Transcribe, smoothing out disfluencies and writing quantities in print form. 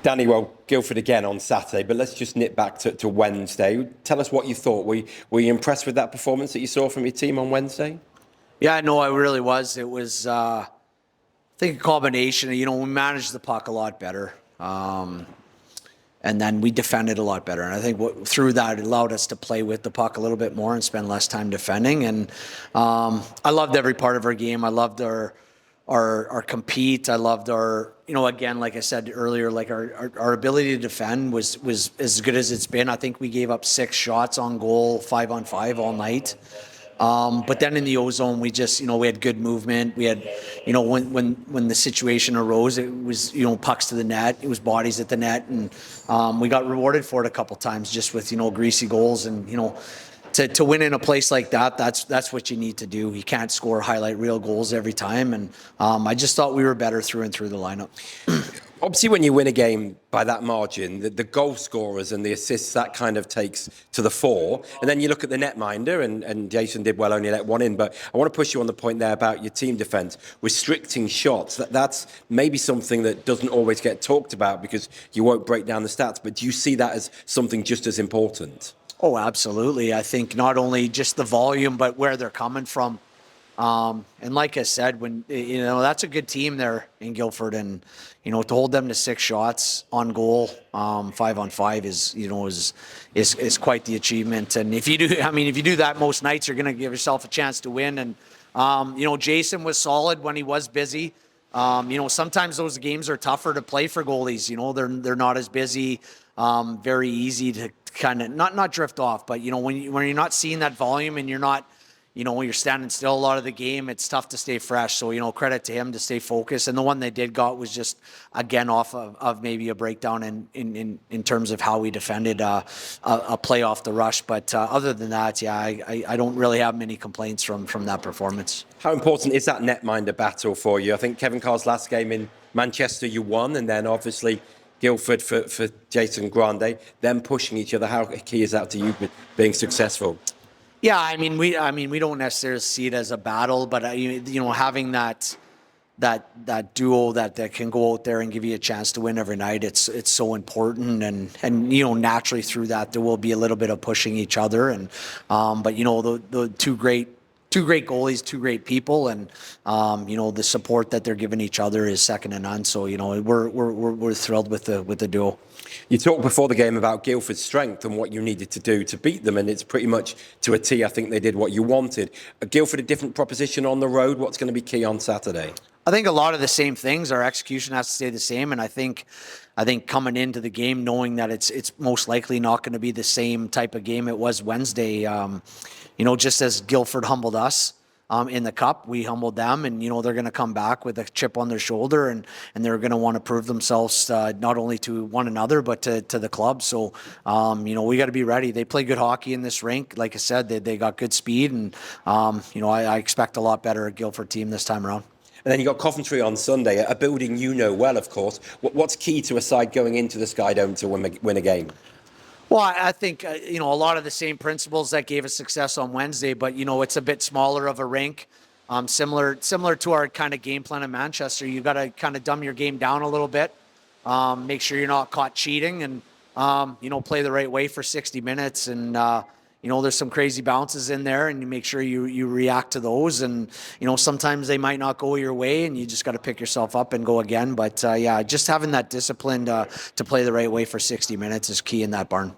Danny, well, Guildford again on Saturday, but let's just nip back to Wednesday. Tell us what you thought. Were you impressed with that performance that you saw from your team on Wednesday? Yeah, no, I really was. It was, I think, a combination. We managed the puck a lot better. And then we defended a lot better. And I think through that, it allowed us to play with the puck a little bit more and spend less time defending. And I loved every part of our game. I loved our compete. I loved our, again, like I said earlier, like our ability to defend was as good as it's been. I think we gave up 6 shots on goal, 5-on-5 all night. But then in the O-zone, we just, we had good movement. We had, when the situation arose, it was, pucks to the net. It was bodies at the net. And we got rewarded for it a couple times just with, greasy goals. And, to win in a place like that, that's what you need to do. You can't score highlight reel goals every time. And I just thought we were better through and through the lineup. Obviously, when you win a game by that margin, the goal scorers and the assists, that kind of takes to the fore. And then you look at the netminder, and Jason did well, only let one in. But I want to push you on the point there about your team defence, restricting shots. That's maybe something that doesn't always get talked about because you won't break down the stats. But do you see that as something just as important? Oh, absolutely. I think not only just the volume, but where they're coming from. And like I said, when that's a good team there in Guildford, and to hold them to 6 shots on goal, 5-on-5 is quite the achievement. And if you do that most nights, you're going to give yourself a chance to win. And Jason was solid when he was busy. Sometimes those games are tougher to play for goalies. They're not as busy. Very easy to kind of not drift off, but when you're not seeing that volume and you're not. When you're standing still a lot of the game, it's tough to stay fresh. So, credit to him to stay focused. And the one they did got was just, again, off of maybe a breakdown in terms of how we defended a play off the rush. But other than that, yeah, I don't really have many complaints from that performance. How important is that netminder battle for you? I think Kevin Carr's last game in Manchester, you won, and then obviously Guildford for Jason Grande, them pushing each other. How key is that to you being successful? Yeah, we don't necessarily see it as a battle, but having that duo that can go out there and give you a chance to win every night, it's so important, and naturally through that there will be a little bit of pushing each other, and but the two great goalies, 2 great people, and the support that they're giving each other is second to none. So we're thrilled with the duo. You talked before the game about Guildford's strength and what you needed to do to beat them, and it's pretty much to a T. I think they did what you wanted. Guildford a different proposition on the road. What's going to be key on Saturday? I think a lot of the same things. Our execution has to stay the same, and I think coming into the game knowing that it's most likely not going to be the same type of game it was Wednesday. Just as Guildford humbled us in the cup, we humbled them, and they're going to come back with a chip on their shoulder, and they're going to want to prove themselves not only to one another but to the club. So we got to be ready. They play good hockey in this rink. Like I said, they got good speed, and I expect a lot better Guildford team this time around. And then you got Coventry on Sunday, a building well, of course. What's key to a side going into the Sky Dome to win a game? Well, I think, a lot of the same principles that gave us success on Wednesday, but, it's a bit smaller of a rink. Similar to our kind of game plan in Manchester. You got to kind of dumb your game down a little bit, make sure you're not caught cheating, and, play the right way for 60 minutes. And, there's some crazy bounces in there, and you make sure you react to those. And, sometimes they might not go your way, and you just got to pick yourself up and go again. But, just having that discipline to play the right way for 60 minutes is key in that barn.